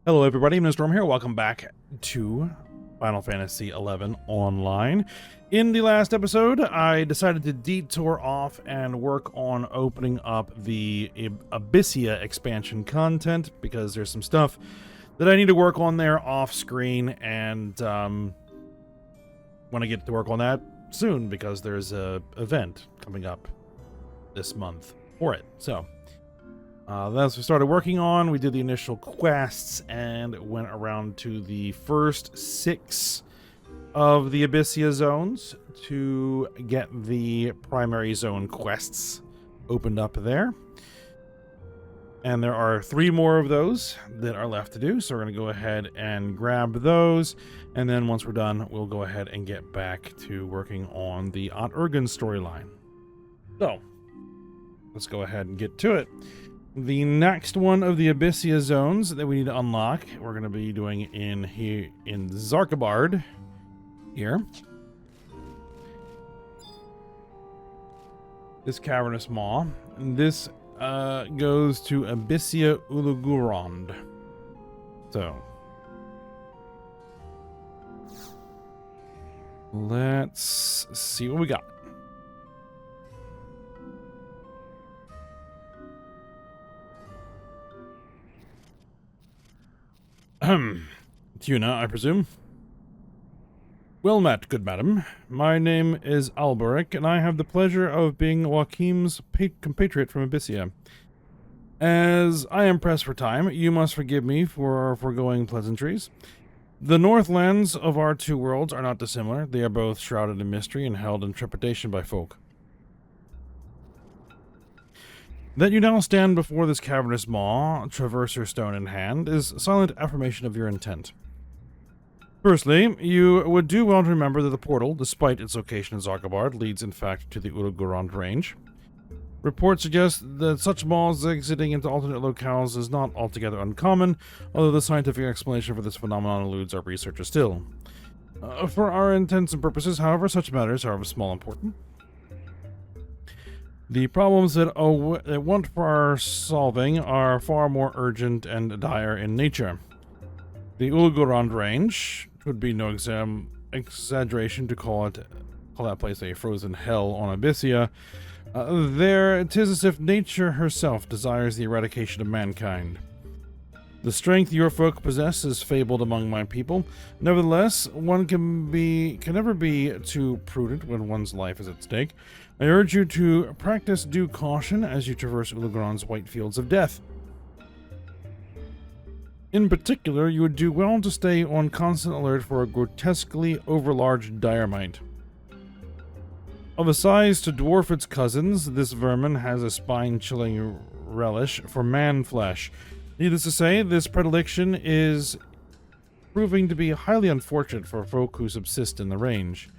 Hello everybody, Mr. Storm here. Welcome back to Final Fantasy XI Online. In the last episode, I decided to detour off and work on opening up the Abyssia expansion content because there's some stuff that I need to work on there off screen, and want to get to work on that soon because there's a event coming up this month for it. So that's what we started working on. We did the initial quests and went around to the first 6 of the Abyssia zones to get the primary zone quests opened up there. And there are 3 more of those that are left to do, so we're going to go ahead and grab those. And then once we're done, we'll go ahead and get back to working on the Aunt Urgen storyline. So, let's go ahead and get to it. The next one of the Abyssia zones that we need to unlock, we're going to be doing in Zarkabard here. This cavernous maw. And this goes to Abyssia Ulugurond. So, let's see what we got. Tuna, I presume. Well met, good madam. My name is Alberic, and I have the pleasure of being Joachim's compatriot from Abyssia. As I am pressed for time, you must forgive me for foregoing pleasantries. The northlands of our 2 worlds are not dissimilar. They are both shrouded in mystery and held in trepidation by folk. That you now stand before this cavernous maw, traverser stone in hand, is silent affirmation of your intent. Firstly, you would do well to remember that the portal, despite its location in Zarkabard, leads in fact to the Ulugurond range. Reports suggest that such maws exiting into alternate locales is not altogether uncommon, although the scientific explanation for this phenomenon eludes our researchers still. For our intents and purposes, however, such matters are of small importance. The problems that want for our solving are far more urgent and dire in nature. The Ulugurond range would be no exaggeration to call that place a frozen hell on Abyssia. There, 'tis as if nature herself desires the eradication of mankind. The strength your folk possess is fabled among my people. Nevertheless, one can never be too prudent when one's life is at stake. I urge you to practice due caution as you traverse Ulugurond's white fields of death. In particular, you would do well to stay on constant alert for a grotesquely overlarge diorite. Of a size to dwarf its cousins, this vermin has a spine-chilling relish for man flesh. Needless to say, this predilection is proving to be highly unfortunate for folk who subsist in the range.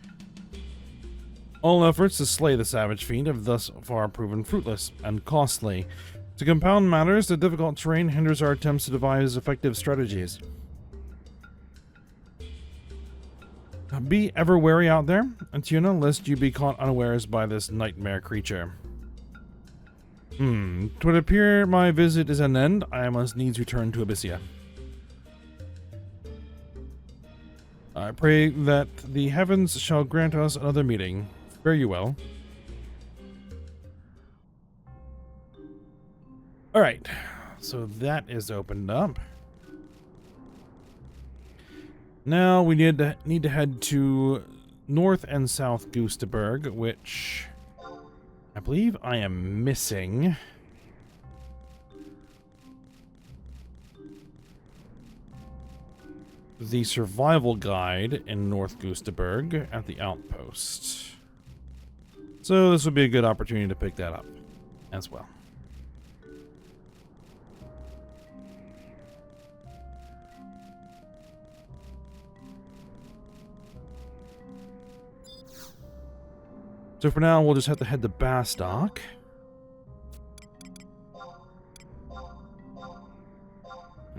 All efforts to slay the savage fiend have thus far proven fruitless and costly. To compound matters, the difficult terrain hinders our attempts to devise effective strategies. Be ever wary out there, Tuna, lest you be caught unawares by this nightmare creature. 'Twould appear my visit is at an end. I must needs return to Abyssia. I pray that the heavens shall grant us another meeting. Fare you well. Alright, so that is opened up. Now we need to head to North and South Gustaberg, which I believe I am missing. The survival guide in North Gustaberg at the outpost. So this would be a good opportunity to pick that up as well. So for now, we'll just have to head to Bastock.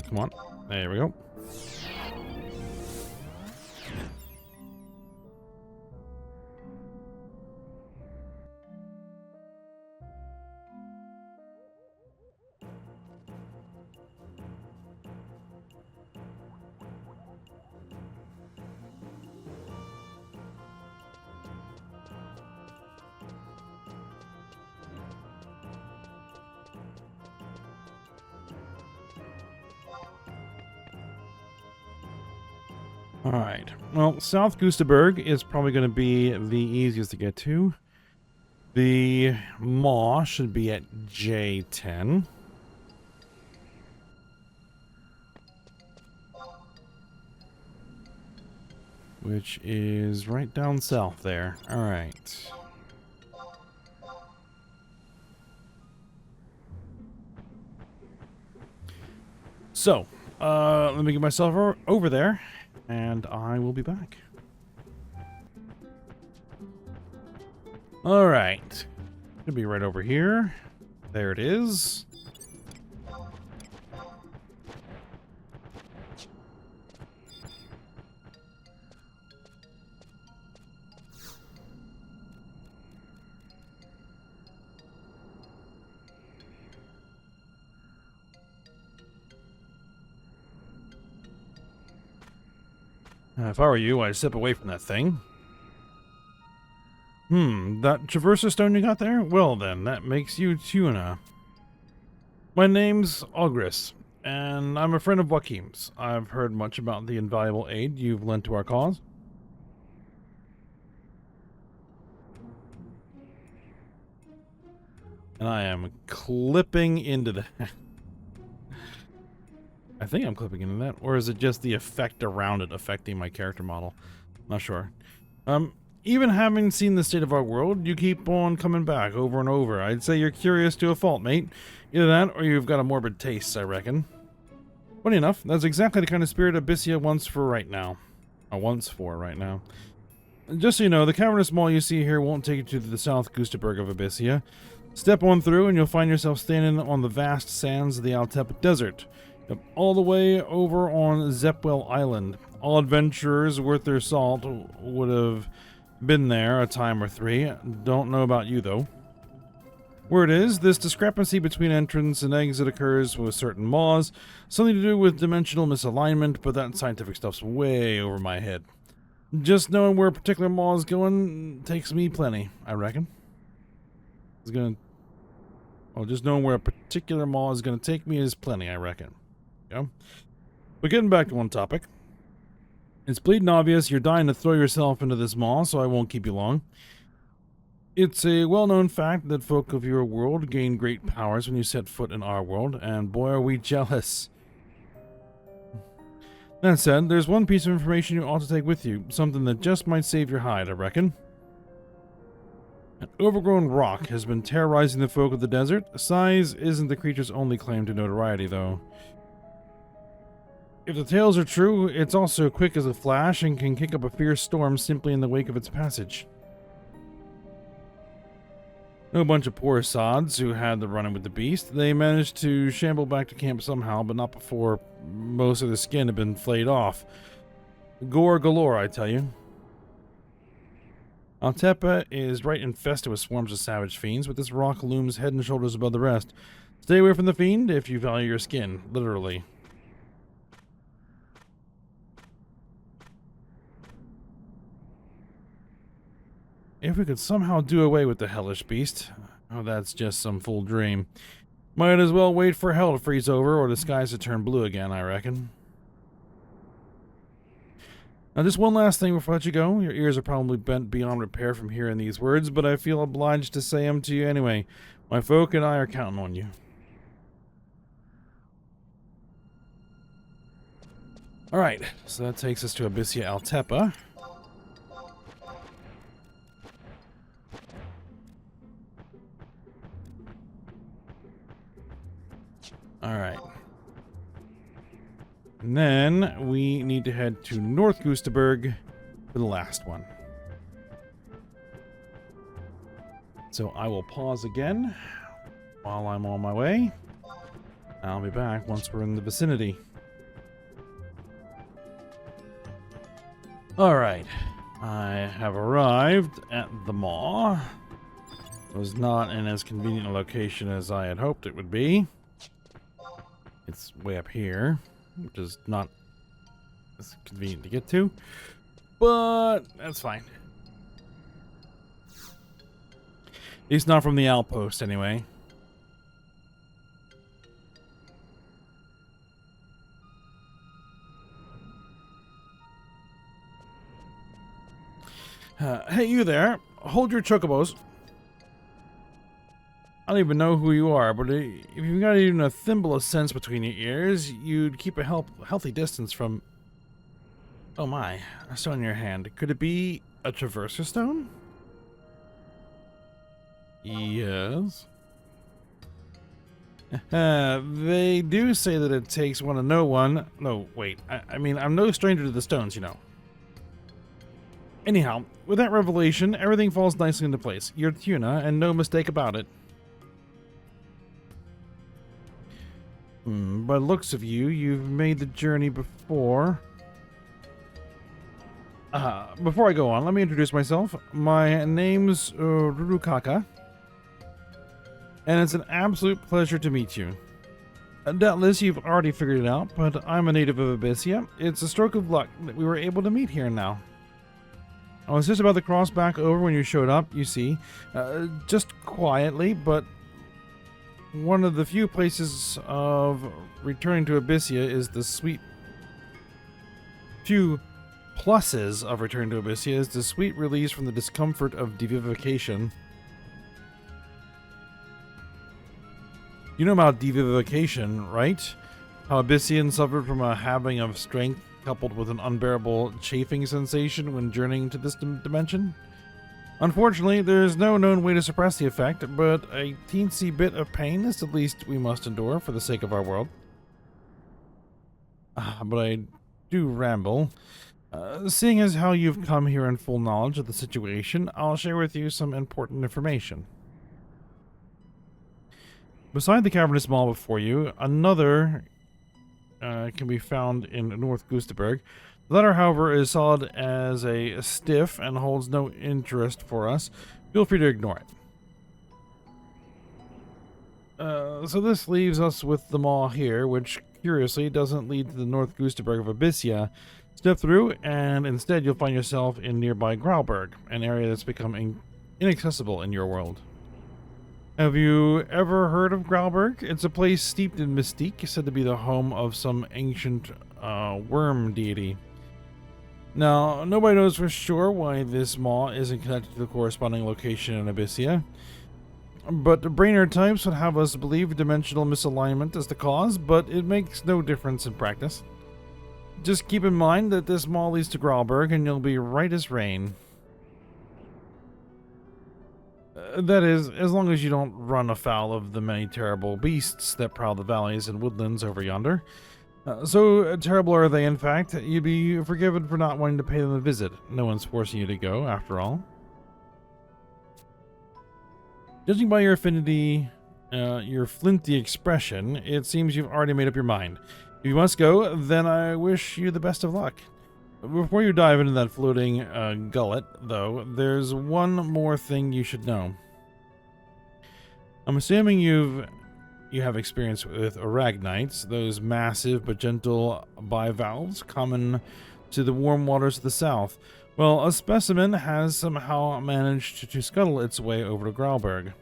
Come on. There we go. Alright. Well, South Gustaberg is probably going to be the easiest to get to. The Maw should be at J10. Which is right down south there. Alright. So, let me get myself over there, and I will be back. Alright. Should be right over here. There it is. If I were you, I'd step away from that thing. That Traverser Stone you got there? Well then, that makes you Tuna. My name's Ogris, and I'm a friend of Joachim's. I've heard much about the invaluable aid you've lent to our cause. And I am clipping into that. I think I'm clipping into that, or is it just the effect around it affecting my character model? Not sure. Even having seen the state of our world, you keep on coming back over and over. I'd say you're curious to a fault, mate. Either that, or you've got a morbid taste, I reckon. Funny enough, that's exactly the kind of spirit Abyssia wants for right now. Just so you know, the cavernous mall you see here won't take you to the South Gustaberg of Abyssia. Step on through and you'll find yourself standing on the vast sands of the Altepa Desert. All the way over on Zepwell Island. All adventurers worth their salt would have been there a time or three. Don't know about you, though. Word is, this discrepancy between entrance and exit occurs with certain maws. Something to do with dimensional misalignment, but that scientific stuff's way over my head. Just knowing where a particular maw is going takes me plenty, I reckon. Just knowing where a particular maw is going to take me is plenty, I reckon. Yeah. But getting back to one topic. It's bleeding obvious you're dying to throw yourself into this maw, so I won't keep you long. It's a well-known fact that folk of your world gain great powers when you set foot in our world, and boy are we jealous. That said, there's one piece of information you ought to take with you, something that just might save your hide, I reckon. An overgrown rock has been terrorizing the folk of the desert. Size isn't the creature's only claim to notoriety, though. If the tales are true, it's also quick as a flash and can kick up a fierce storm simply in the wake of its passage. No bunch of poor sods who had the run-in with the beast. They managed to shamble back to camp somehow, but not before most of the skin had been flayed off. Gore galore, I tell you. Altepa is right infested with swarms of savage fiends, but this rock looms head and shoulders above the rest. Stay away from the fiend if you value your skin, literally. If we could somehow do away with the hellish beast, oh, that's just some fool dream. Might as well wait for hell to freeze over or the skies to turn blue again, I reckon. Now, just one last thing before I let you go. Your ears are probably bent beyond repair from hearing these words, but I feel obliged to say them to you anyway. My folk and I are counting on you. Alright, so that takes us to Abyssia Altepa. Alright. And then we need to head to North Gustaberg for the last one. So I will pause again while I'm on my way. I'll be back once we're in the vicinity. Alright. I have arrived at the Maw. It was not in as convenient a location as I had hoped it would be. It's way up here, which is not as convenient to get to, but that's fine. At least not from the outpost, anyway. Hey, you there. Hold your chocobos. I don't even know who you are, but if you've got even a thimble of sense between your ears, you'd keep a healthy distance from... Oh my, a stone in your hand. Could it be a traverser stone? Yes. They do say that it takes one to know one. No, wait. I mean, I'm no stranger to the stones, you know. Anyhow, with that revelation, everything falls nicely into place. You're Tuna, and no mistake about it. By the looks of you, you've made the journey before. Before I go on, let me introduce myself. My name's Rurukaka, and it's an absolute pleasure to meet you. Doubtless you've already figured it out, but I'm a native of Abyssia. It's a stroke of luck that we were able to meet here now. I was just about to cross back over when you showed up, you see. Just quietly, but one of the few places of returning to Abyssia is the sweet... Few pluses of returning to Abyssia is the sweet release from the discomfort of devivification. You know about devivification, right? How Abyssians suffered from a halving of strength coupled with an unbearable chafing sensation when journeying to this dimension? Unfortunately, there is no known way to suppress the effect, but a teensy bit of pain is the least we must endure for the sake of our world. But I do ramble. Seeing as how you've come here in full knowledge of the situation, I'll share with you some important information. Beside the cavernous maw before you, another can be found in North Gustaberg. The latter, however, is solid as a stiff and holds no interest for us. Feel free to ignore it. So this leaves us with the maw here, which curiously doesn't lead to the North Gustaberg of Abyssia. Step through, and instead you'll find yourself in nearby Grauberg, an area that's become inaccessible in your world. Have you ever heard of Grauberg? It's a place steeped in mystique, said to be the home of some ancient worm deity. Now, nobody knows for sure why this maw isn't connected to the corresponding location in Abyssia, but the brainer types would have us believe dimensional misalignment is the cause, but it makes no difference in practice. Just keep in mind that this maw leads to Grauberg, and you'll be right as rain. That is, as long as you don't run afoul of the many terrible beasts that prowl the valleys and woodlands over yonder. So terrible are they, in fact, you'd be forgiven for not wanting to pay them a visit. No one's forcing you to go, after all. Judging by your affinity, your flinty expression, it seems you've already made up your mind. If you must go, then I wish you the best of luck. Before you dive into that floating gullet, though, there's one more thing you should know. I'm assuming you have experience with arachnites, those massive but gentle bivalves common to the warm waters of the south. Well, a specimen has somehow managed to scuttle its way over to Grauberg.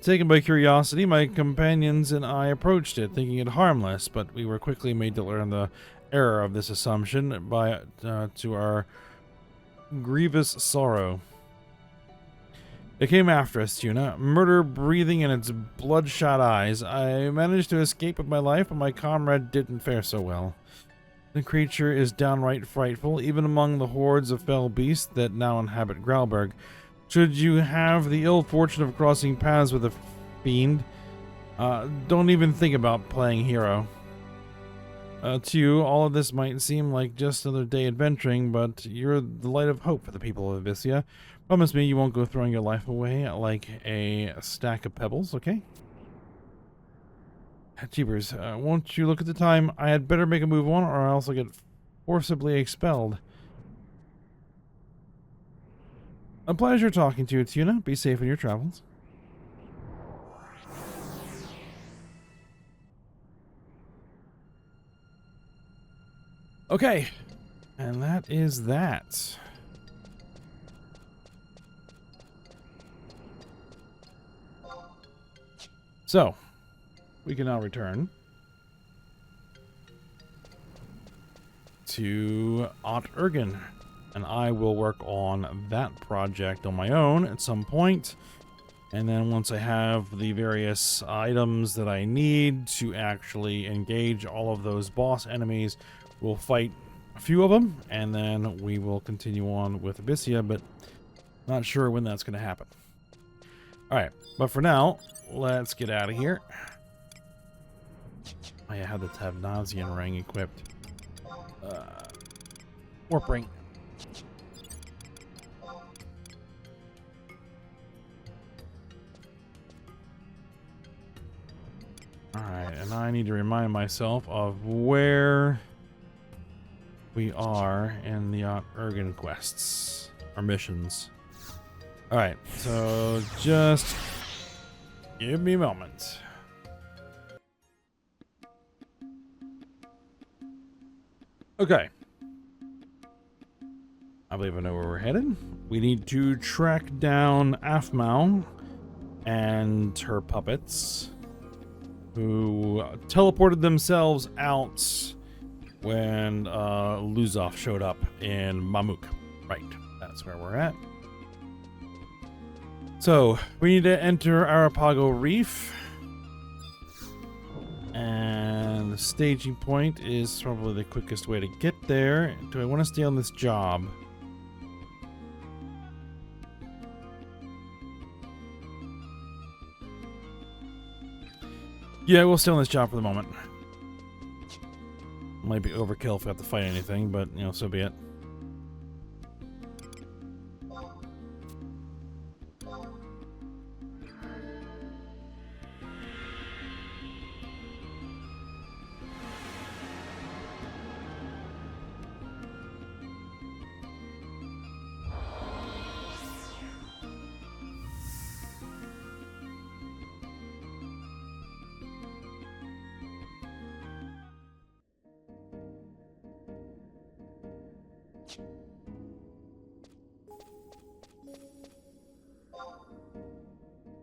Taken by curiosity, my companions and I approached it, thinking it harmless, but we were quickly made to learn the error of this assumption to our grievous sorrow. It came after us, Tuna, murder breathing in its bloodshot eyes. I managed to escape with my life, but my comrade didn't fare so well. The creature is downright frightful, even among the hordes of fell beasts that now inhabit Grauberg. Should you have the ill fortune of crossing paths with a fiend, don't even think about playing hero. To you, all of this might seem like just another day adventuring, but you're the light of hope for the people of Abyssia. Promise me you won't go throwing your life away like a stack of pebbles, okay? Jeepers, won't you look at the time? I had better make a move on, or else I'll get forcibly expelled. A pleasure talking to you, Tuna. Be safe in your travels. Okay, and that is that. So, we can now return to Ott Ergen. and I will work on that project on my own at some point. And then once I have the various items that I need to actually engage all of those boss enemies, we'll fight a few of them, and then we will continue on with Abyssia, but not sure when that's going to happen. Alright, but for now, let's get out of here. I had the Vana'diel ring equipped. Warp ring. Alright, and I need to remind myself of where we are in the Urgan quests, or missions. Alright, so just give me a moment. Okay. I believe I know where we're headed. We need to track down Aphmau and her puppets, who teleported themselves out when Luzov showed up in Mamuk. Right, that's where we're at. So, we need to enter Arapago Reef. And the staging point is probably the quickest way to get there. Do I want to stay on this job? Yeah, we'll stay on this job for the moment. Might be overkill if we have to fight anything, but, you know, so be it.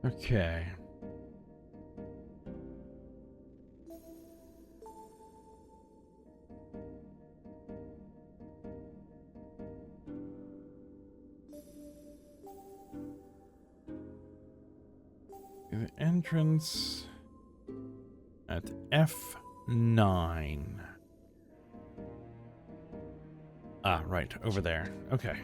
Okay. The entrance at F9. Ah, right, over there. Okay.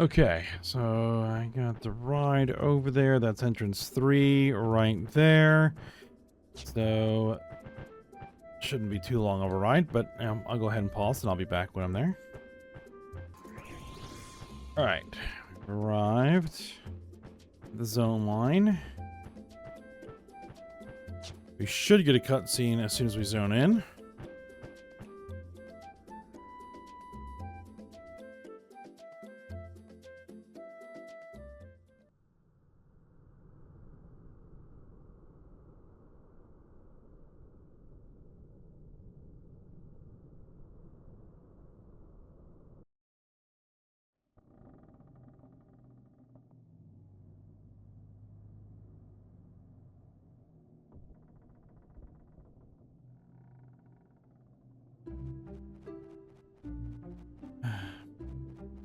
Okay, so I got the ride over there. That's entrance 3 right there. So, shouldn't be too long of a ride, but I'll go ahead and pause and I'll be back when I'm there. Alright, we've arrived at the zone line. We should get a cutscene as soon as we zone in.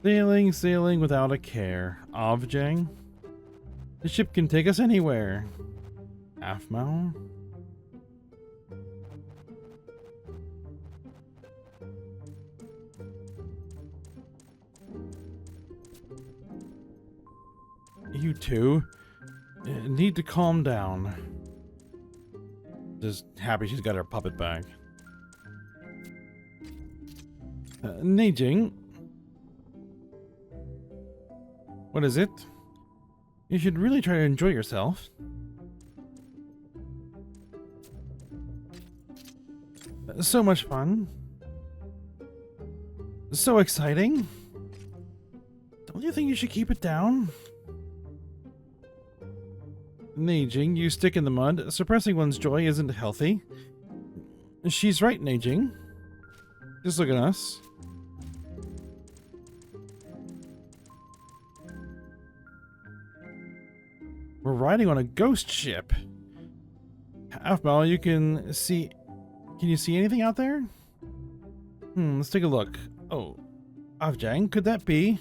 Sailing, sailing without a care. Avjang. The ship can take us anywhere. Aphmau. You two need to calm down. Just happy she's got her puppet back. Neijing. What is it? You should really try to enjoy yourself. So much fun. So exciting. Don't you think you should keep it down? Neijing, you stick in the mud. Suppressing one's joy isn't healthy. She's right, Neijing. Just look at us. We're riding on a ghost ship. Afmal, you can see... Can you see anything out there? Let's take a look. Oh, Avjang, could that be?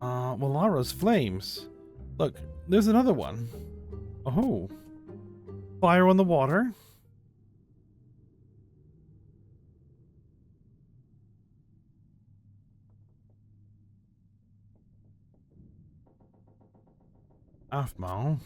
Walara's flames. Look, there's another one. Oh. Fire on the water. Afmal.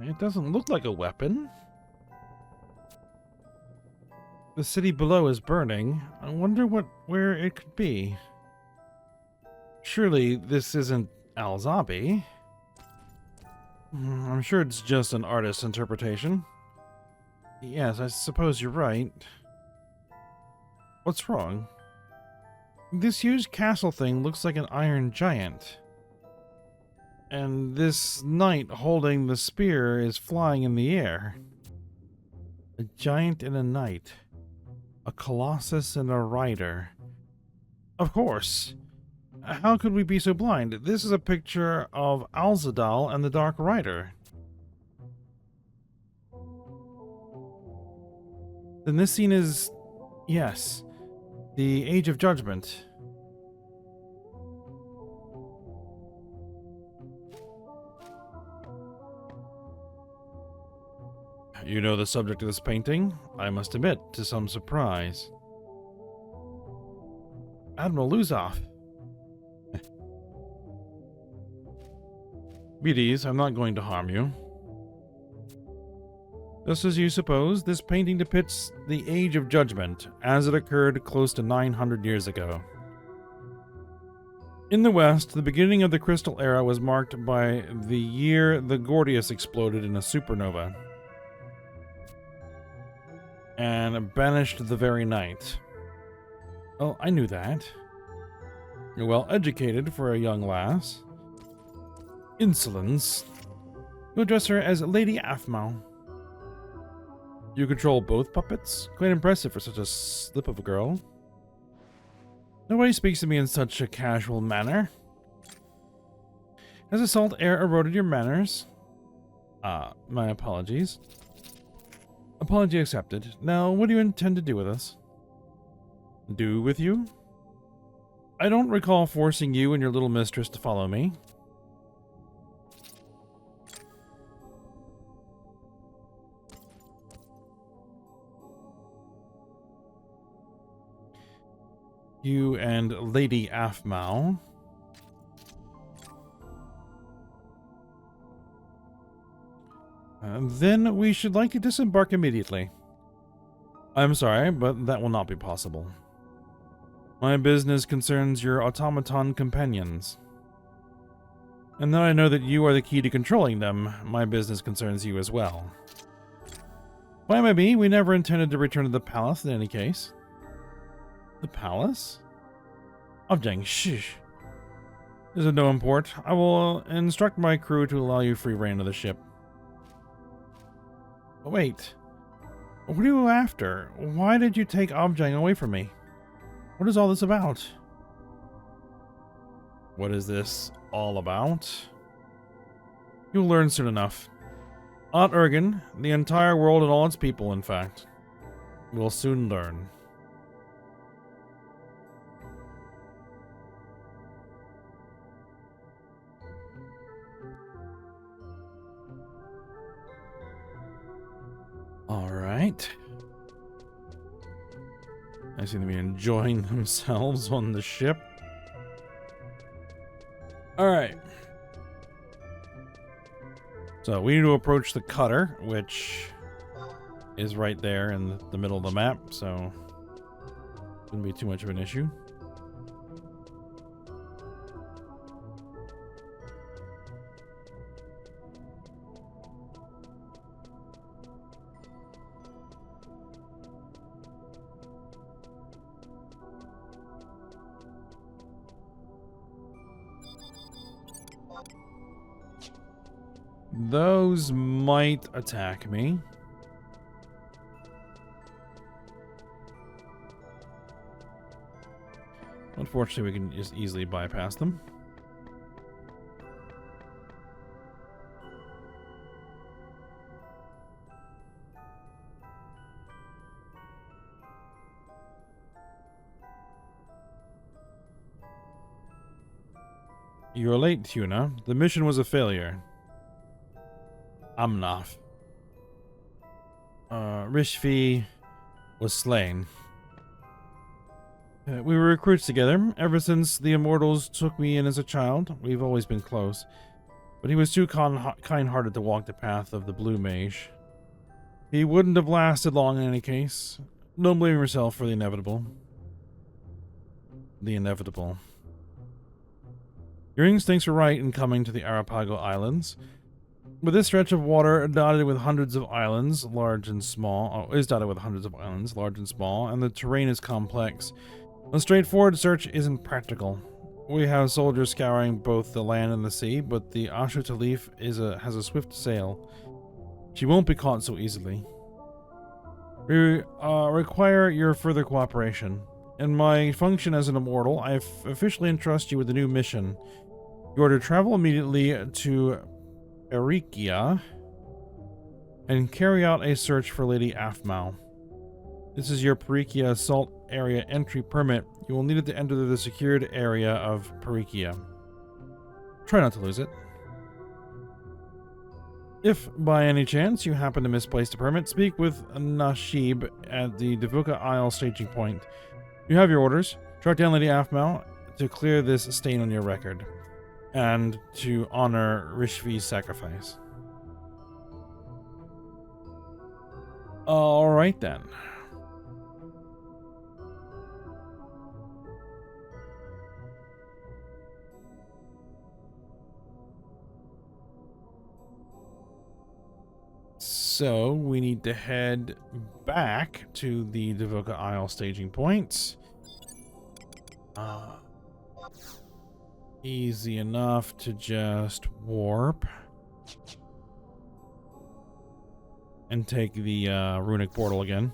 It doesn't look like a weapon. The city below is burning. I wonder where it could be. Surely this isn't Al-Zabi. I'm sure it's just an artist's interpretation. Yes, I suppose you're right. What's wrong? This huge castle thing looks like an iron giant. And this knight holding the spear is flying in the air. A giant and a knight. A colossus and a rider. Of course. How could we be so blind? This is a picture of Alzadal and the Dark Rider. Then this scene is... yes. The Age of Judgment. You know the subject of this painting? I must admit, to some surprise. Admiral Luzov. Beauties, I'm not going to harm you. Just as you suppose, this painting depicts the Age of Judgment, as it occurred close to 900 years ago. In the West, the beginning of the Crystal Era was marked by the year the Gordius exploded in a supernova and banished the very night. Well, I knew that. You're well educated for a young lass. Insolence. You address her as Lady Afmal. You control both puppets? Quite impressive for such a slip of a girl. Nobody speaks to me in such a casual manner. Has the salt air eroded your manners? My apologies. Apology accepted. Now, what do you intend to do with us? Do with you? I don't recall forcing you and your little mistress to follow me. You and Lady Afmal. Then we should like to disembark immediately. I'm sorry, but that will not be possible. My business concerns your automaton companions. And now I know that you are the key to controlling them, my business concerns you as well. Why may be, we never intended to return to the palace in any case. The palace? Objang, shh. Is of no import. I will instruct my crew to allow you free reign of the ship. Wait. What are you after? Why did you take Objang away from me? What is all this about? What is this all about? You'll learn soon enough. Aunt Ergen, the entire world and all its people, in fact, will soon learn. Alright. I seem to be enjoying themselves on the ship. Alright. So we need to approach the cutter, which is right there in the middle of the map, so shouldn't be too much of an issue. Those might attack me. Unfortunately, we can just easily bypass them. You're late, Tuna. The mission was a failure. Amnaf. Rishvi was slain. We were recruits together. Ever since the Immortals took me in as a child, we've always been close. But he was too kind-hearted to walk the path of the Blue Mage. He wouldn't have lasted long in any case. Don't blame yourself for the inevitable. The inevitable. Your instincts were right in coming to the Arapago Islands. But this stretch of water, dotted with hundreds of islands, large and small, is dotted with hundreds of islands, large and small, and the terrain is complex. A straightforward search isn't practical. We have soldiers scouring both the land and the sea, but the Ashu Talif has a swift sail. She won't be caught so easily. We require your further cooperation. In my function as an immortal, I officially entrust you with a new mission. You are to travel immediately to Erikia and carry out a search for Lady Afmal. This is your Perikia Assault Area entry permit. You will need it to enter the secured area of Perikia. Try not to lose it. If, by any chance, you happen to misplace the permit, speak with Nashib at the Devuka Isle staging point. You have your orders. Track down Lady Afmal to clear this stain on your record, and to honor Rishvi's sacrifice. Alright then. So, we need to head back to the Devuka Isle staging point. Easy enough to just warp. And take the runic portal again.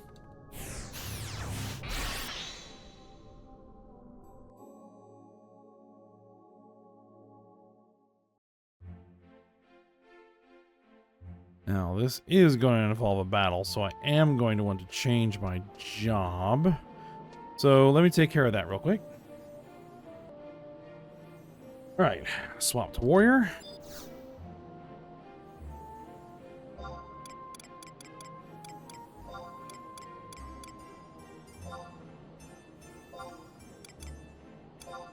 Now, this is going to involve a battle, so I am going to want to change my job. So let me take care of that real quick. Alright, swap to warrior.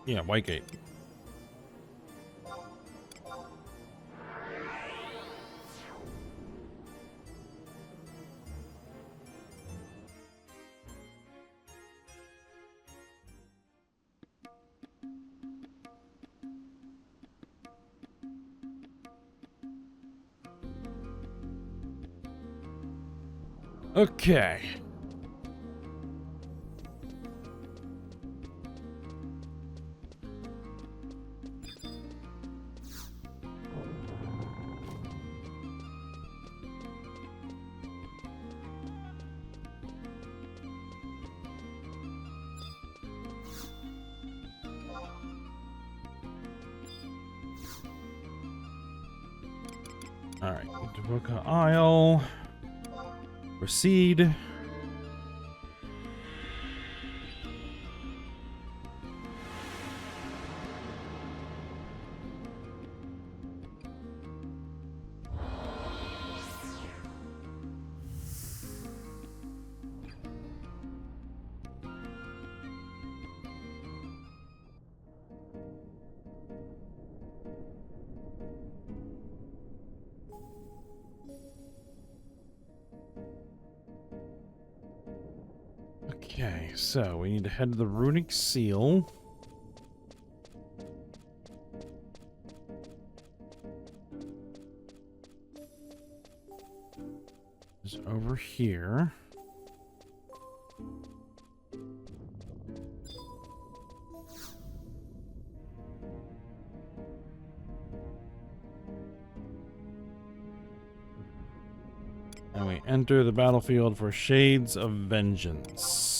Yeah, Whitegate. Okay. Alright, Devuka Isle. Proceed. Okay, so we need to head to the Runic Seal. It's over here. And we enter the battlefield for Shades of Vengeance.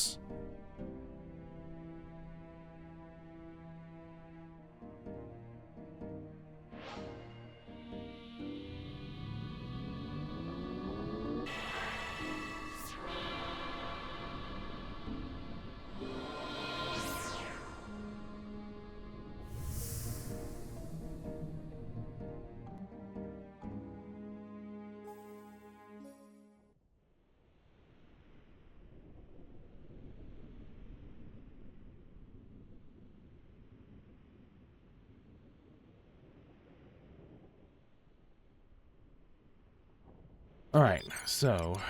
Alright, so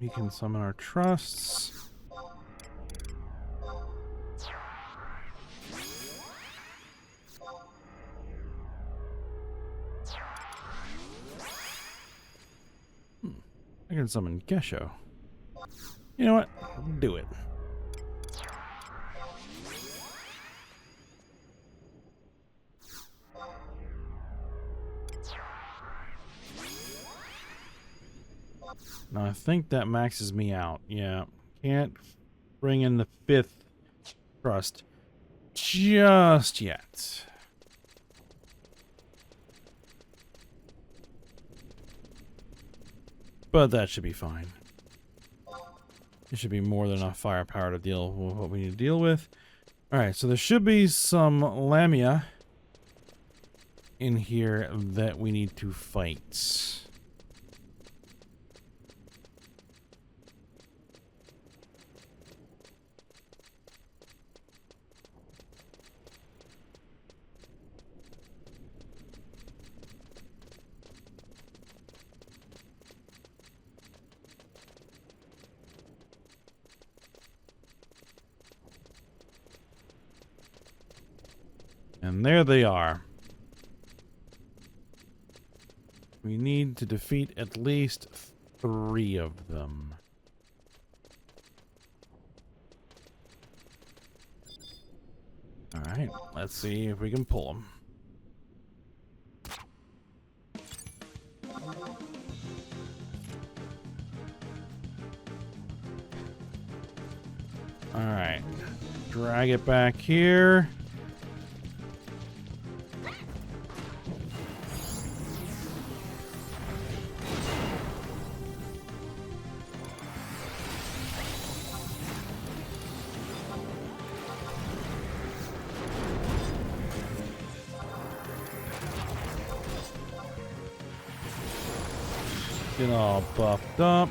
we can summon our trusts. I can summon Gesho. You know what? Do it. Now I think that maxes me out. Yeah. Can't bring in the 5th trust just yet. But that should be fine. It should be more than enough firepower to deal with what we need to deal with. Alright, so there should be some Lamia in here that we need to fight. And there they are. We need to defeat at least 3 of them. Alright, let's see if we can pull them. Alright, drag it back here. Get all buffed up.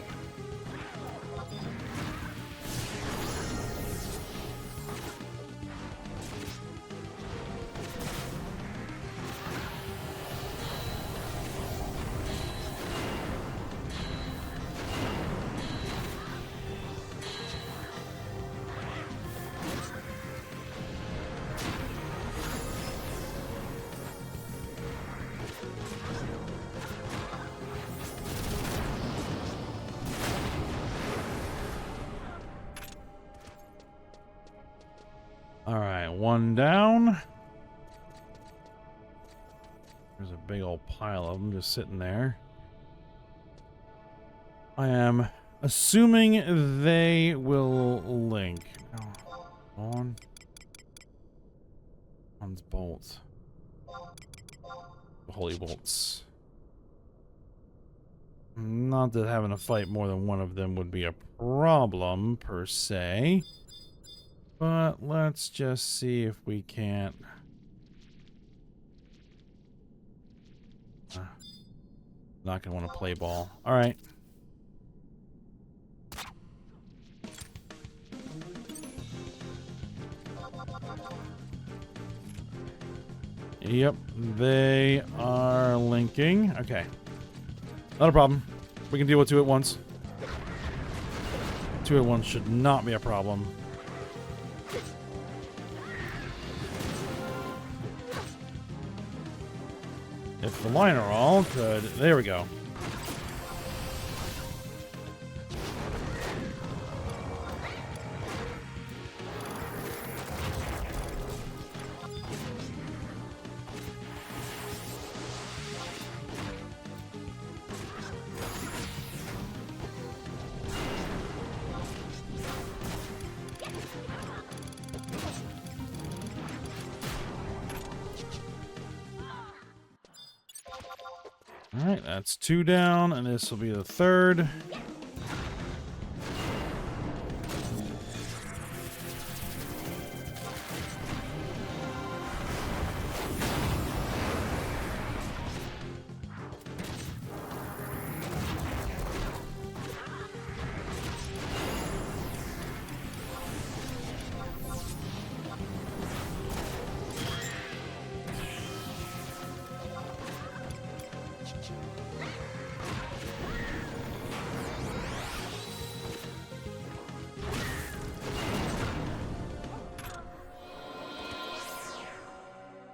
Alright, 1 down. There's a big old pile of them just sitting there. I am assuming they will link. On. One's bolts. Holy bolts. Not that having to fight more than one of them would be a problem, per se. But let's just see if we can't... not gonna want to play ball. Alright. Yep, they are linking. Okay. Not a problem. We can deal with 2 at once. 2 at once should not be a problem. If the liner all could... There we go. Alright, that's 2 down, and this will be the 3rd.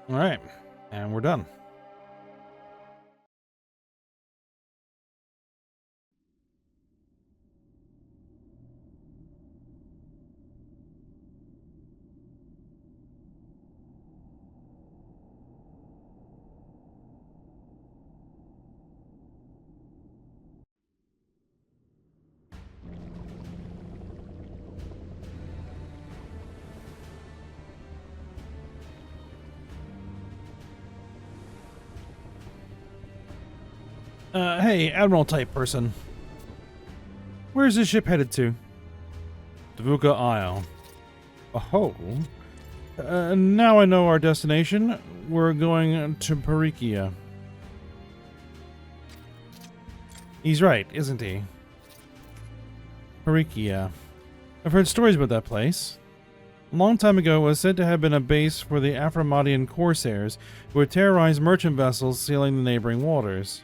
All right, and we're done. Hey, Admiral type person. Where's this ship headed to? Davuka Isle. Oh. Now I know our destination. We're going to Perikia. He's right, isn't he? Perikia. I've heard stories about that place. A long time ago, it was said to have been a base for the Vana'diel corsairs who would terrorize merchant vessels sailing the neighboring waters.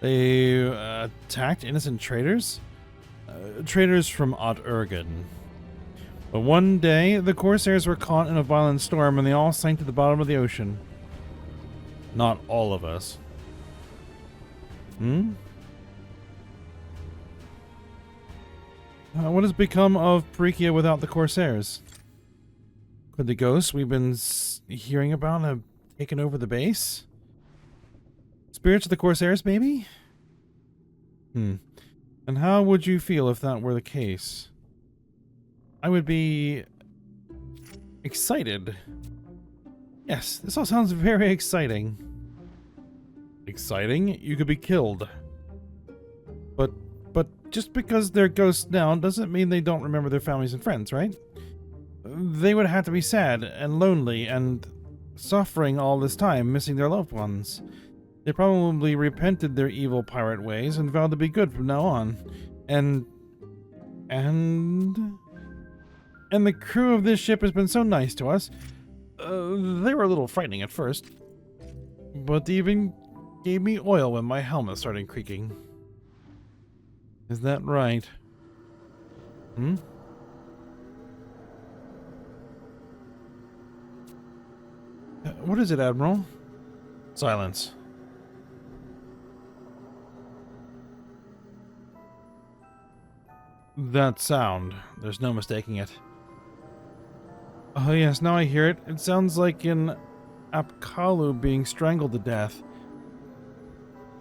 They attacked innocent traders? Traders from Ot-Urgan. But one day, the corsairs were caught in a violent storm and they all sank to the bottom of the ocean. Not all of us. What has become of Perikia without the corsairs? Could the ghosts we've been hearing about have taken over the base? Spirits of the corsairs, maybe? And how would you feel if that were the case? I would be... excited. Yes, this all sounds very exciting. Exciting? You could be killed. But just because they're ghosts now doesn't mean they don't remember their families and friends, right? They would have to be sad and lonely and suffering all this time, missing their loved ones. They probably repented their evil pirate ways and vowed to be good from now on. And the crew of this ship has been so nice to us. They were a little frightening at first, but they even gave me oil when my helmet started creaking. Is that right? What is it, Admiral? Silence. That sound. There's no mistaking it. Oh yes, now I hear it. It sounds like an Apkalu being strangled to death.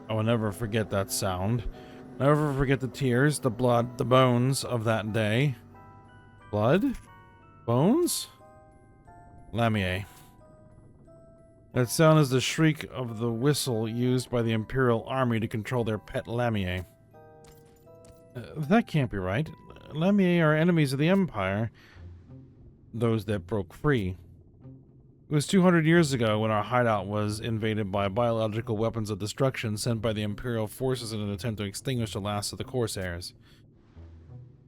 I will never forget that sound. Never forget the tears, the blood, the bones of that day. Blood? Bones? Lamier. That sound is the shriek of the whistle used by the Imperial Army to control their pet Lamier. That can't be right. Lamier are enemies of the Empire. Those that broke free. It was 200 years ago when our hideout was invaded by biological weapons of destruction sent by the Imperial forces in an attempt to extinguish the last of the Corsairs.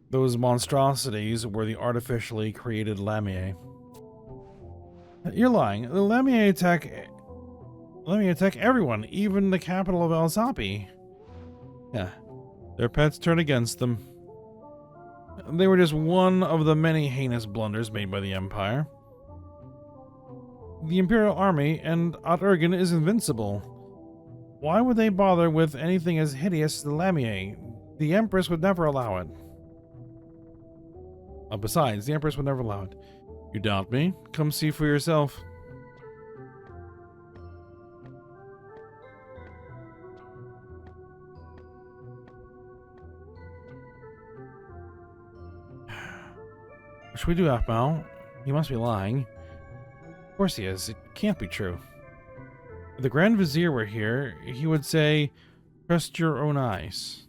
Those monstrosities were the artificially created Lamier. You're lying. The Lamier attack everyone, even the capital of Alsapi. Yeah. Their pets turn against them. They were just one of the many heinous blunders made by the Empire. The Imperial Army and Ut-Urgen is invincible. Why would they bother with anything as hideous as the Lamiae? The Empress would never allow it. Besides, the Empress would never allow it. You doubt me? Come see for yourself. What should we do, Akmal? He must be lying. Of course he is. It can't be true. If the Grand Vizier were here, he would say, trust your own eyes.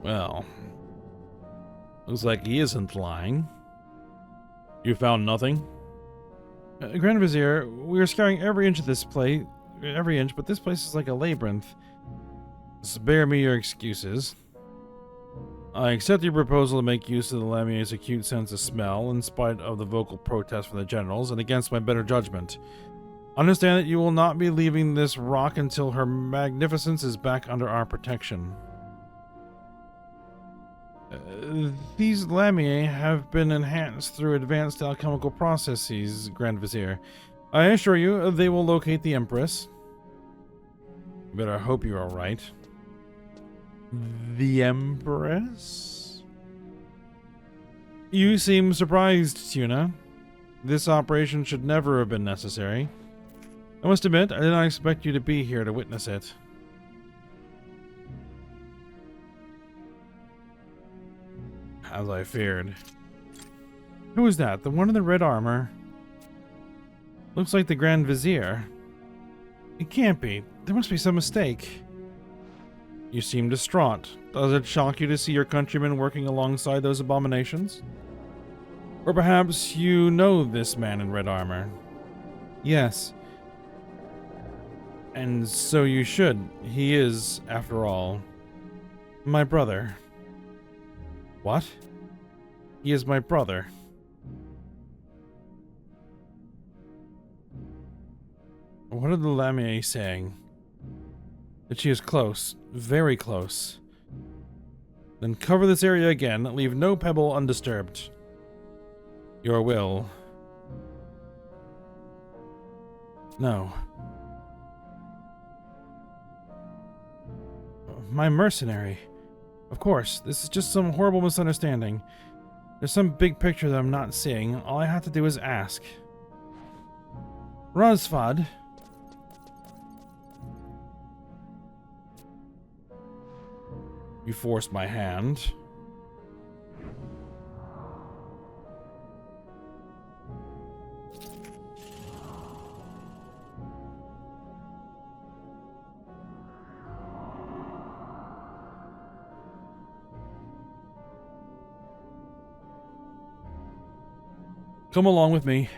Well, looks like he isn't lying. You found nothing? Grand Vizier, we are scouring every inch of this place, but this place is like a labyrinth. Spare me your excuses. I accept your proposal to make use of the Lamiae's acute sense of smell, in spite of the vocal protest from the generals, and against my better judgment. Understand that you will not be leaving this rock until Her Magnificence is back under our protection. These Lamiae have been enhanced through advanced alchemical processes, Grand Vizier. I assure you, they will locate the Empress. But I hope you are right. The Empress? You seem surprised, Tuna. This operation should never have been necessary. I must admit, I did not expect you to be here to witness it. As I feared. Who is that? The one in the red armor? Looks like the Grand Vizier. It can't be. There must be some mistake. You seem distraught. Does it shock you to see your countrymen working alongside those abominations? Or perhaps you know this man in red armor? Yes. And so you should. He is, after all, my brother. What? He is my brother. What are the Lamiae saying? That she is close. Very close. Then cover this area again. Leave no pebble undisturbed. Your will. No. My mercenary. Of course, this is just some horrible misunderstanding. There's some big picture that I'm not seeing. All I have to do is ask. Rosfad. You forced my hand. Come along with me.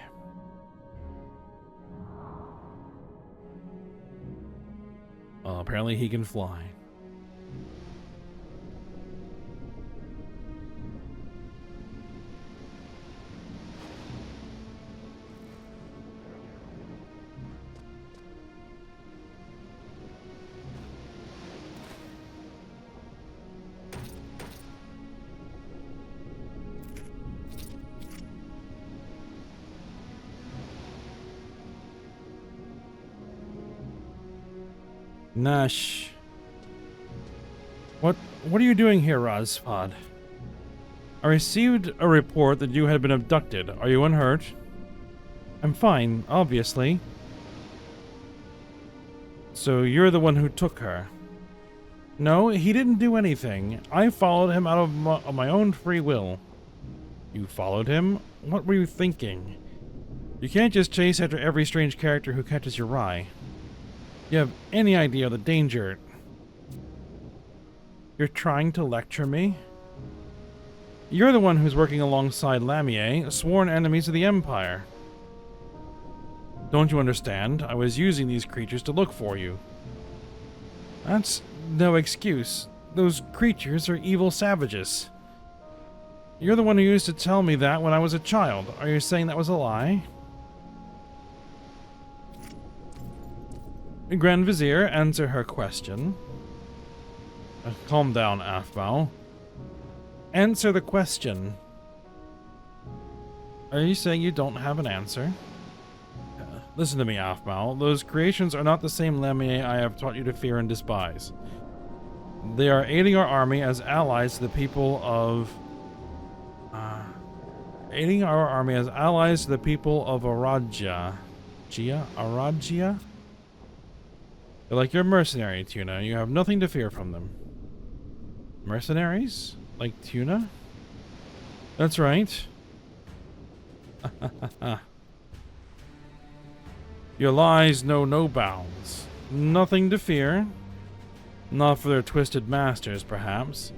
Apparently he can fly. Nash. What are you doing here, Rosfad? I received a report that you had been abducted. Are you unhurt? I'm fine, obviously. So you're the one who took her? No, he didn't do anything. I followed him out of my own free will. You followed him? What were you thinking? You can't just chase after every strange character who catches your eye. You have any idea of the danger? You're trying to lecture me? You're the one who's working alongside Lamiae, sworn enemies of the Empire. Don't you understand? I was using these creatures to look for you. That's no excuse. Those creatures are evil savages. You're the one who used to tell me that when I was a child. Are you saying that was a lie? Grand Vizier, answer her question. Calm down, Afbal. Answer the question. Are you saying you don't have an answer? Listen to me, Afbal. Those creations are not the same Lamia I have taught you to fear and despise. They are aiding our army as allies to the people of... aiding our army as allies to the people of Aragia. Aragia? They're like your mercenary, Tuna. You have nothing to fear from them. Mercenaries? Like Tuna? That's right. Your lies know no bounds. Nothing to fear. Not for their twisted masters, perhaps.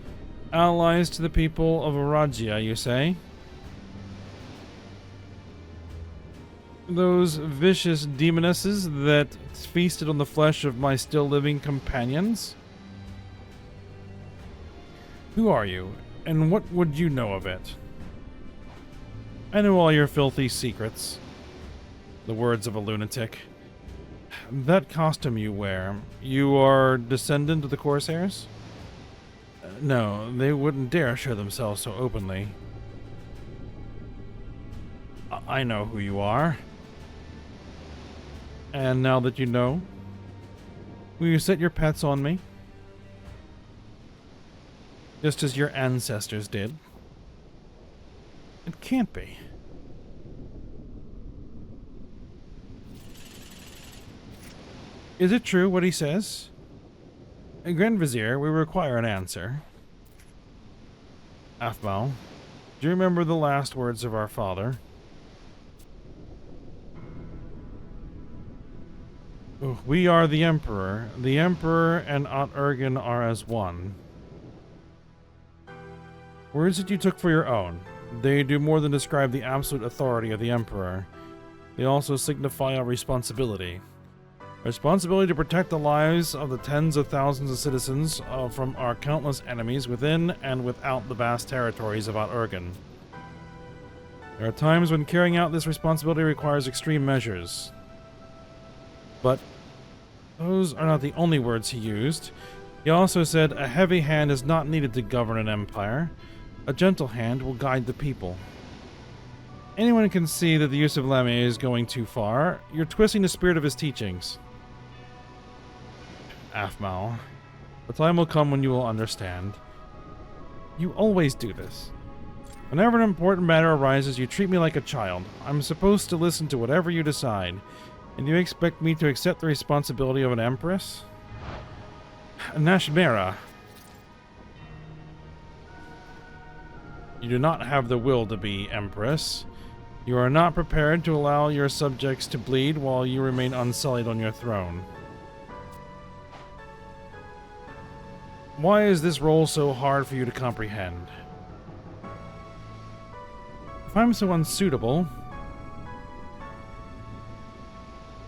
Allies to the people of Aragia, you say? Those vicious demonesses that feasted on the flesh of my still living companions? Who are you, and what would you know of it? I know all your filthy secrets. The words of a lunatic. That costume you wear, you are descendant of the Corsairs? No, they wouldn't dare show themselves so openly. I know who you are. And now that you know, will you set your pets on me? Just as your ancestors did? It can't be. Is it true what he says? Grand Vizier, we require an answer. Afbal, do you remember the last words of our father? We are the Emperor. The Emperor and Ot-Urgen are as one. Words that you took for your own. They do more than describe the absolute authority of the Emperor. They also signify our responsibility. Responsibility to protect the lives of the tens of thousands of citizens from our countless enemies within and without the vast territories of Ot-Urgen. There are times when carrying out this responsibility requires extreme measures. But those are not the only words he used. He also said, a heavy hand is not needed to govern an empire. A gentle hand will guide the people. Anyone can see that the use of Lamia is going too far. You're twisting the spirit of his teachings. Afmal, the time will come when you will understand. You always do this. Whenever an important matter arises, you treat me like a child. I'm supposed to listen to whatever you decide. And you expect me to accept the responsibility of an empress? Nashmera. You do not have the will to be empress. You are not prepared to allow your subjects to bleed while you remain unsullied on your throne. Why is this role so hard for you to comprehend? If I'm so unsuitable,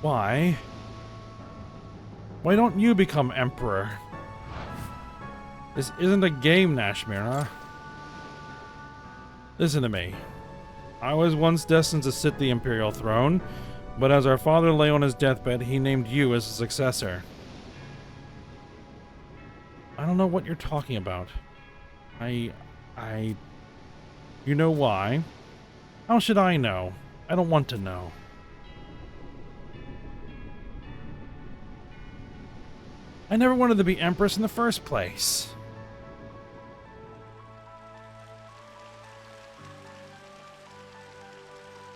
why don't you become emperor? This isn't a game, Nashmira. Listen to me. I was once destined to sit the imperial throne, but as our father lay on his deathbed, he named you as his successor. I don't know what you're talking about. You know why? How should I know? I don't want to know. I never wanted to be empress in the first place.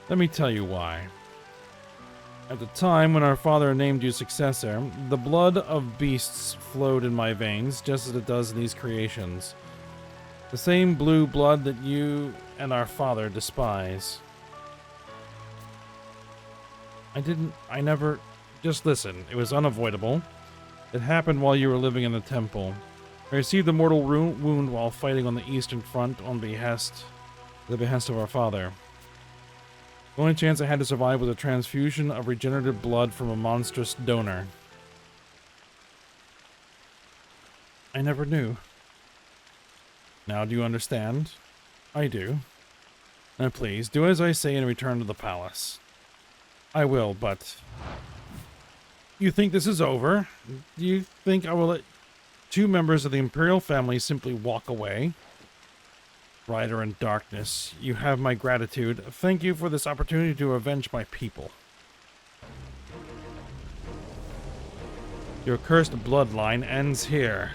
Let me tell you why. At the time when our father named you successor, the blood of beasts flowed in my veins, just as it does in these creations. The same blue blood that you and our father despise. Just listen, it was unavoidable. It happened while you were living in the temple. I received a mortal wound while fighting on the Eastern Front on the behest of our father. The only chance I had to survive was a transfusion of regenerative blood from a monstrous donor. I never knew. Now do you understand? I do. Now please, do as I say and return to the palace. I will, but... You think this is over? Do you think I will let two members of the Imperial family simply walk away? Rider in darkness, you have my gratitude. Thank you for this opportunity to avenge my people. Your cursed bloodline ends here.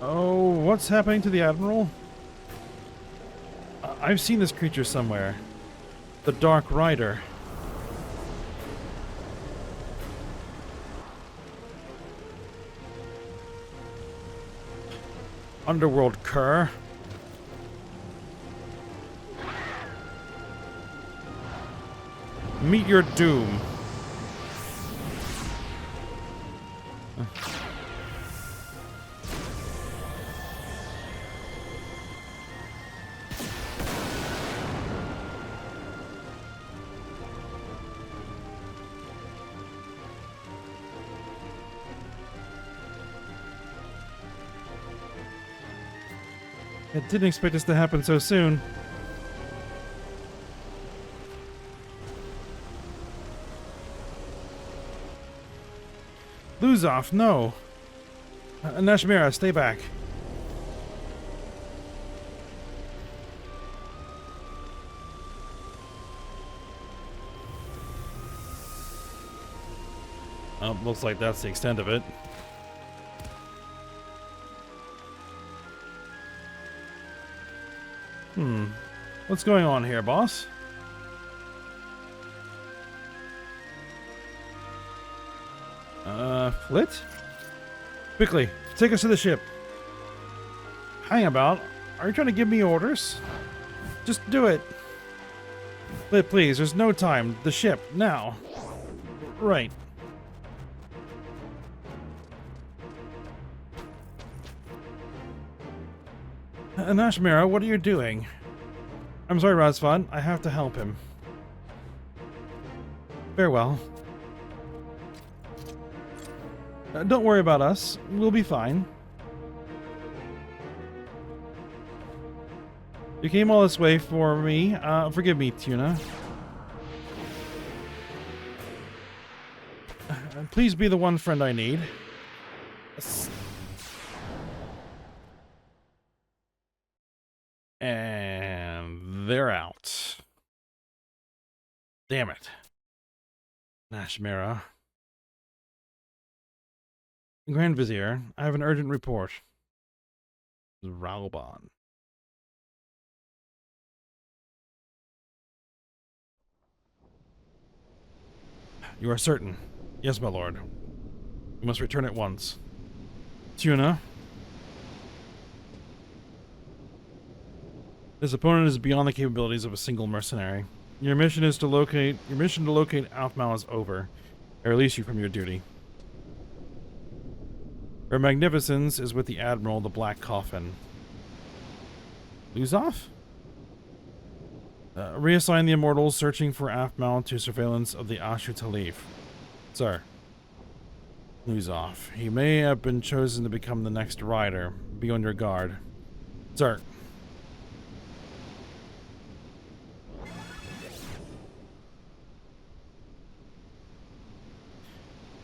Oh, what's happening to the Admiral? I've seen this creature somewhere. The Dark Rider. Underworld cur. Meet your doom. I didn't expect this to happen so soon. Lose off, no. Nashmira, stay back. Looks like that's the extent of it. What's going on here, boss? Flit? Quickly, take us to the ship. Hang about. Are you trying to give me orders? Just do it. Flit, please, there's no time. The ship, now. Right. Nashmira, what are you doing? I'm sorry, Razvan. I have to help him. Farewell. Don't worry about us. We'll be fine. You came all this way for me. Forgive me, Tuna. Please be the one friend I need. And they're out. Damn it. Nashmira. Grand Vizier, I have an urgent report. Rauban. You are certain? Yes, my lord. You must return at once. Tuna. This opponent is beyond the capabilities of a single mercenary. Your mission to locate Alfmal is over. I release you from your duty. Her magnificence is with the Admiral, the Black Coffin. Luzov? Reassign the Immortals searching for Alfmal to surveillance of the Ashu Talif. Sir. Luzov. He may have been chosen to become the next rider. Be on your guard. Sir.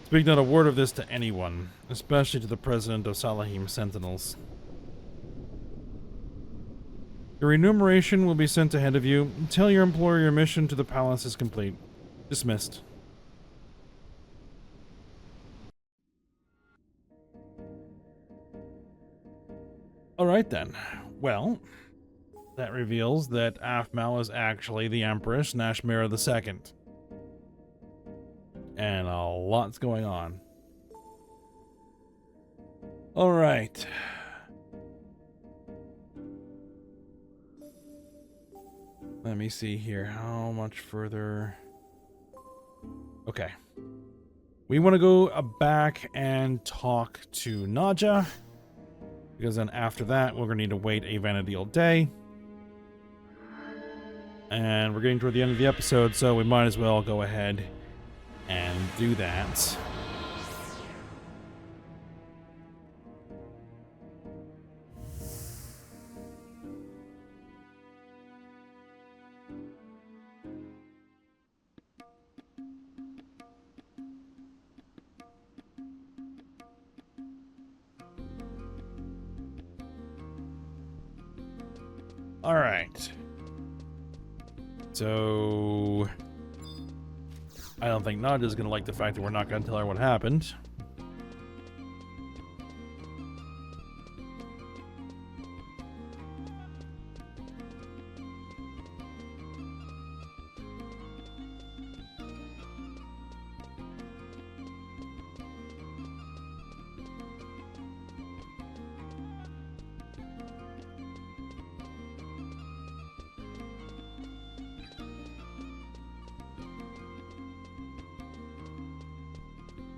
Speak not a word of this to anyone, especially to the president of Salahim Sentinels. Your remuneration will be sent ahead of you. Tell your employer your mission to the palace is complete. Dismissed. Alright then. Well, that reveals that Alfmal is actually the Empress Nashmira II. And a lot's going on. Alright. Let me see here. How much further? Okay. We want to go back and talk to Naja. because then after that, we're going to need to wait a Vana'diel day. And we're getting toward the end of the episode, so we might as well go ahead and do that. All right. So I don't think Nadia's gonna like the fact that we're not gonna tell her what happened.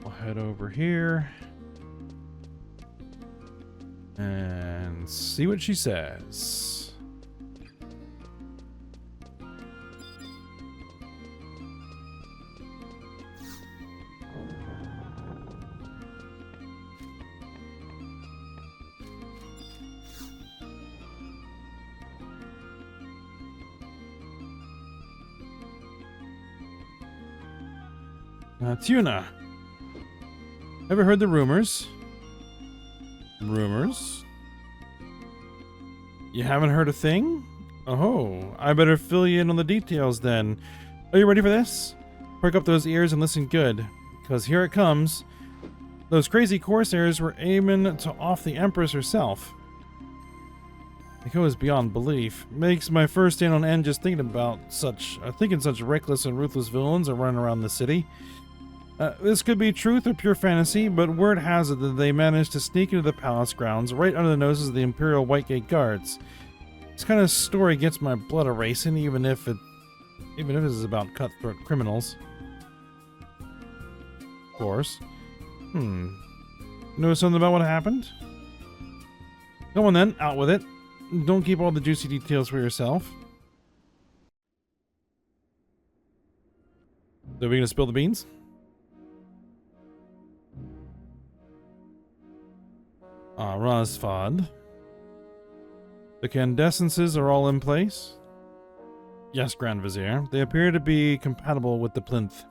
We'll head over here and see what she says. Tuna. Ever heard the rumors? Rumors? You haven't heard a thing? Oh, I better fill you in on the details then. Are you ready for this? Perk up those ears and listen good, because here it comes. Those crazy Corsairs were aiming to off the Empress herself. It goes beyond belief. Makes my first stand on end just thinking such reckless and ruthless villains are running around the city. This could be truth or pure fantasy, but word has it that they managed to sneak into the palace grounds right under the noses of the Imperial Whitegate guards. This kind of story gets my blood a-racing, even if it is about cutthroat criminals. Of course. Know something about what happened? Come on then, out with it. Don't keep all the juicy details for yourself. So we gonna spill the beans? Rosfod. The candescences are all in place? Yes, Grand Vizier. They appear to be compatible with the plinth.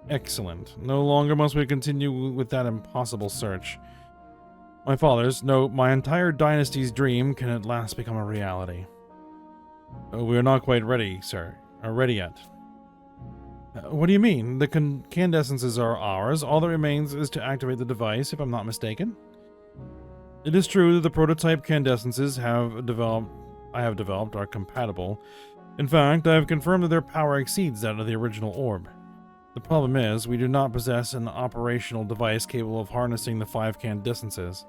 Excellent. No longer must we continue with that impossible search. My father's, no, my entire dynasty's dream can at last become a reality. We are not quite ready, sir. Ready yet. What do you mean? The candescences are ours. All that remains is to activate the device, if I'm not mistaken. It is true that the prototype candescences I have developed are compatible. In fact, I have confirmed that their power exceeds that of the original orb. The problem is, we do not possess an operational device capable of harnessing the 5 candescences.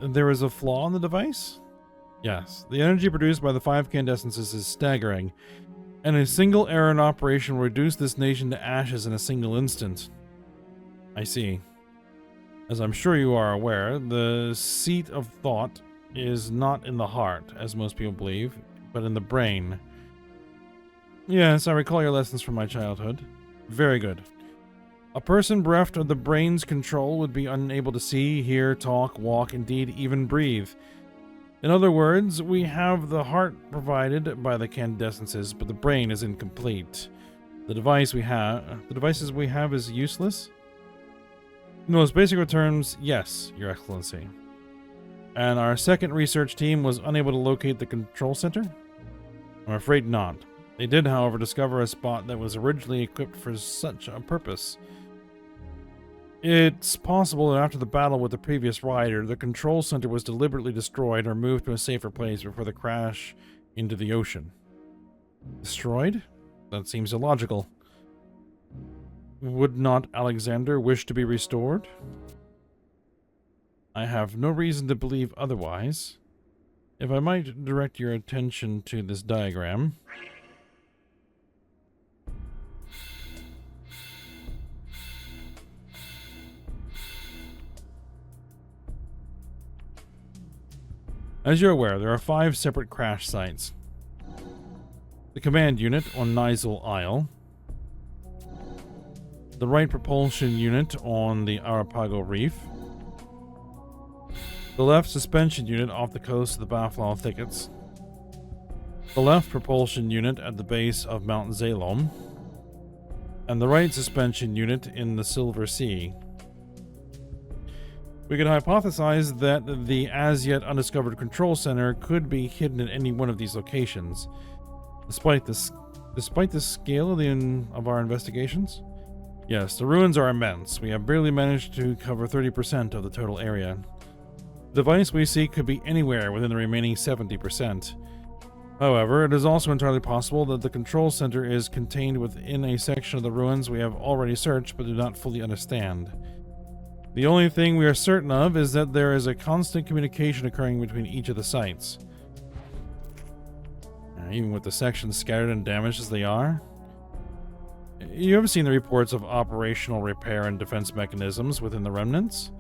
There is a flaw in the device? Yes. The energy produced by the 5 candescences is staggering, and a single error in operation will reduce this nation to ashes in a single instant. I see. As I'm sure you are aware, the seat of thought is not in the heart, as most people believe, but in the brain. Yes, I recall your lessons from my childhood. Very good. A person bereft of the brain's control would be unable to see, hear, talk, walk, indeed even breathe. In other words, we have the heart provided by the candescences, but the brain is incomplete. The devices we have is useless? In the most basic of terms, yes, Your Excellency. And our second research team was unable to locate the control center? I'm afraid not. They did, however, discover a spot that was originally equipped for such a purpose. It's possible that after the battle with the previous rider, the control center was deliberately destroyed or moved to a safer place before the crash into the ocean. Destroyed? That seems illogical. Would not Alexander wish to be restored? I have no reason to believe otherwise. If I might direct your attention to this diagram. As you're aware, there are 5 separate crash sites. The command unit on Vana'diel Isle, the right propulsion unit on the Arapago Reef, the left suspension unit off the coast of the Buffalo Thickets, the left propulsion unit at the base of Mount Zalom, and the right suspension unit in the Silver Sea. We could hypothesize that the as-yet undiscovered control center could be hidden at any one of these locations. Despite the scale of our investigations? Yes, the ruins are immense. We have barely managed to cover 30% of the total area. The device we seek could be anywhere within the remaining 70%. However, it is also entirely possible that the control center is contained within a section of the ruins we have already searched but do not fully understand. The only thing we are certain of is that there is a constant communication occurring between each of the sites. Even with the sections scattered and damaged as they are. You have seen the reports of operational repair and defense mechanisms within the remnants.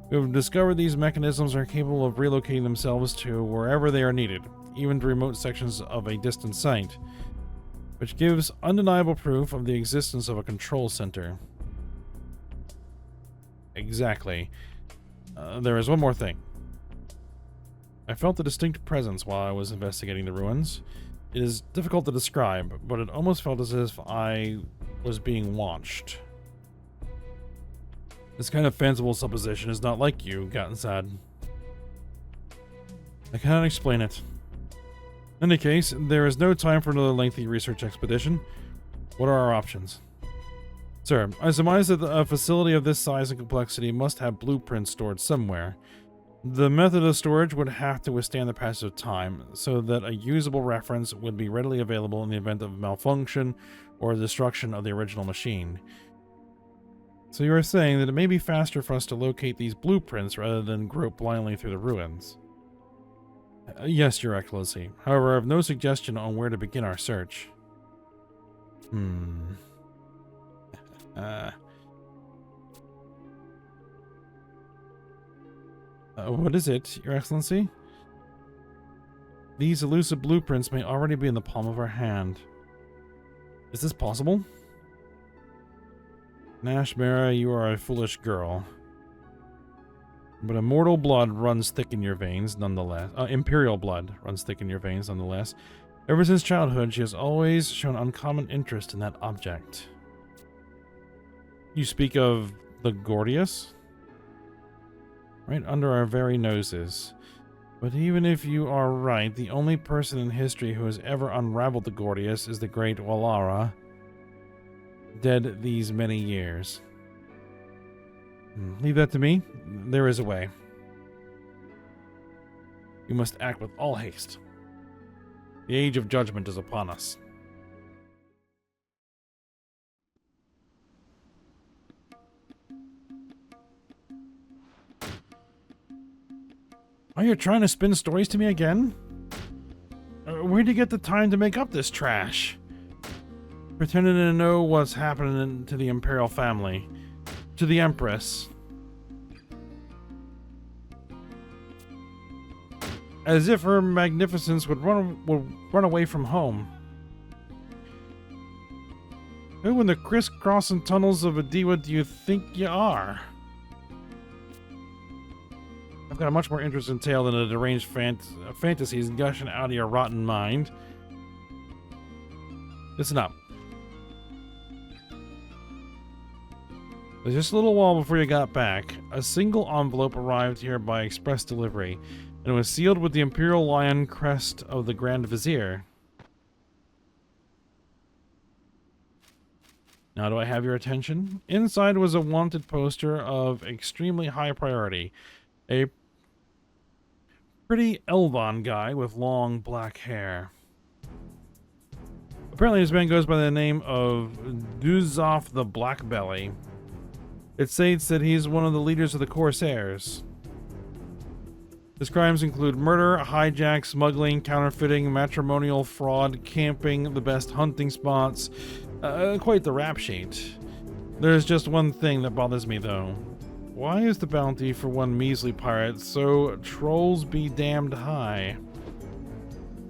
We have discovered these mechanisms are capable of relocating themselves to wherever they are needed, even to remote sections of a distant site, which gives undeniable proof of the existence of a control center. Exactly. There is one more thing. I felt a distinct presence while I was investigating the ruins. It is difficult to describe, but it almost felt as if I was being watched. This kind of fanciful supposition is not like you, Gattensad. I cannot explain it. In any case, there is no time for another lengthy research expedition. What are our options? Sir, I surmise that a facility of this size and complexity must have blueprints stored somewhere. The method of storage would have to withstand the passage of time, so that a usable reference would be readily available in the event of malfunction or destruction of the original machine. So you are saying that it may be faster for us to locate these blueprints rather than grope blindly through the ruins? Yes, Your Excellency. However, I have no suggestion on where to begin our search. What is it, Your Excellency? These elusive blueprints may already be in the palm of our hand. Is this possible? Nashmara, you are a foolish girl. But immortal blood runs thick in your veins, nonetheless. Imperial blood runs thick in your veins, nonetheless. Ever since childhood, she has always shown uncommon interest in that object. You speak of the Gordius? Right under our very noses. But even if you are right, the only person in history who has ever unraveled the Gordius is the great Wallara, dead these many years. Leave that to me. There is a way. We must act with all haste. The age of judgment is upon us. Are you trying to spin stories to me again? Where'd you get the time to make up this trash? Pretending to know what's happening to the Imperial family. To the Empress. As if Her Magnificence would run away from home. Who in the crisscrossing tunnels of Adiwa do you think you are? I've got a much more interesting tale than a deranged fantasies gushing out of your rotten mind. Listen up. Just a little while before you got back, a single envelope arrived here by express delivery, and it was sealed with the Imperial Lion crest of the Grand Vizier. Now do I have your attention? Inside was a wanted poster of extremely high priority. A pretty Elvon guy with long black hair. Apparently this man goes by the name of Duzoff the Blackbelly. It states that he's one of the leaders of the Corsairs. His crimes include murder, hijack, smuggling, counterfeiting, matrimonial fraud, camping, the best hunting spots. Quite the rap sheet. There's just one thing that bothers me though. Why is the bounty for one measly pirate so trolls be damned high?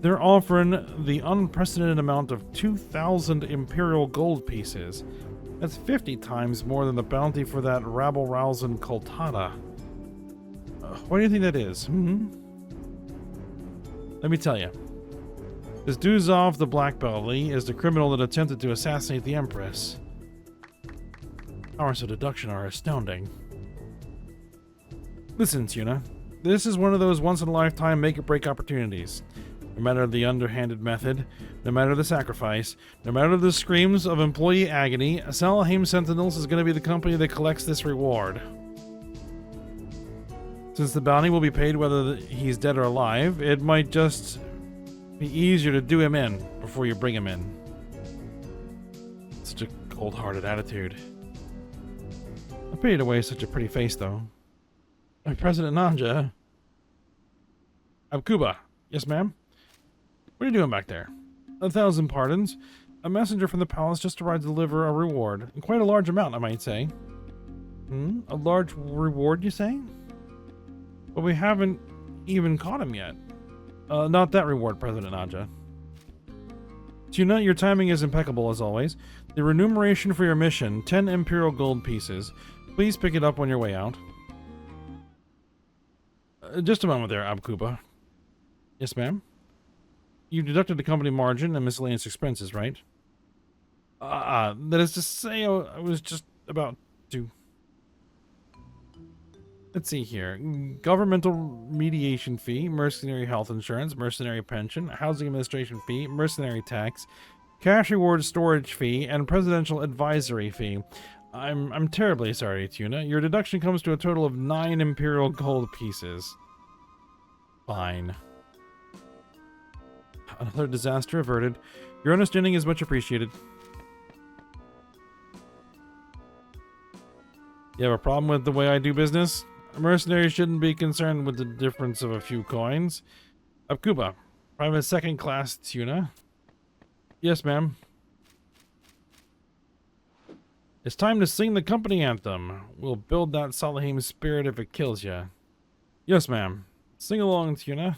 They're offering the unprecedented amount of 2,000 Imperial gold pieces. That's 50 times more than the bounty for that rabble-rousing Coltada. What do you think that is? Let me tell you. This Duzov the Black Belly is the criminal that attempted to assassinate the Empress. Powers of deduction are astounding. Listen, Tuna. This is one of those once-in-a-lifetime make-or-break opportunities. No matter the underhanded method, no matter the sacrifice, no matter the screams of employee agony, Salahim Sentinels is going to be the company that collects this reward. Since the bounty will be paid whether he's dead or alive, it might just be easier to do him in before you bring him in. Such a cold-hearted attitude. I pity to waste such a pretty face, though. President Nanja. Abkuba. Yes, ma'am? What are you doing back there? 1,000 pardons. A messenger from the palace just arrived to deliver a reward. Quite a large amount, I might say. A large reward, you say? But we haven't even caught him yet. Not that reward, President Nanja. Tuna, your timing is impeccable as always. The remuneration for your mission, 10 Imperial gold pieces. Please pick it up on your way out. Just a moment there, Abkuba. Yes, ma'am? You deducted the company margin and miscellaneous expenses, right? That is to say, I was just about to... Let's see here. Governmental mediation fee, mercenary health insurance, mercenary pension, housing administration fee, mercenary tax, cash reward storage fee, and presidential advisory fee. I'm terribly sorry, Tuna. Your deduction comes to a total of 9 Imperial gold pieces. Fine. Another disaster averted. Your understanding is much appreciated. You have a problem with the way I do business? A mercenary shouldn't be concerned with the difference of a few coins. Abkuba, private second-class Tuna. Yes, ma'am. It's time to sing the company anthem. We'll build that Salahim spirit if it kills ya. Yes, ma'am. Sing along, Tuna.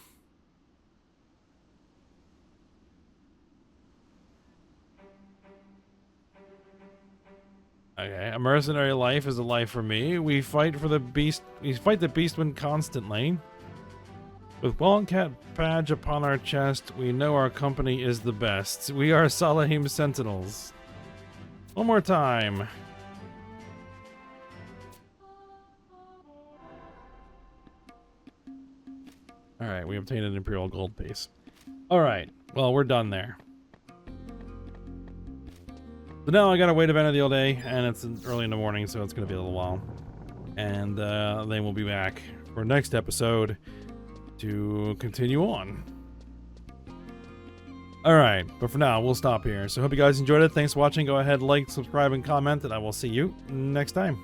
Okay, a mercenary life is a life for me. We fight for the beast. We fight the beastmen constantly. With Wildcat badge upon our chest, we know our company is the best. We are Salahim Sentinels. One more time. Alright, we obtained an Imperial gold piece. Alright, well, we're done there. So now I gotta wait a Vana'diel day, and it's early in the morning, so it's gonna be a little while. And then we'll be back for next episode to continue on. Alright, but for now, we'll stop here. So hope you guys enjoyed it. Thanks for watching. Go ahead, like, subscribe, and comment, and I will see you next time.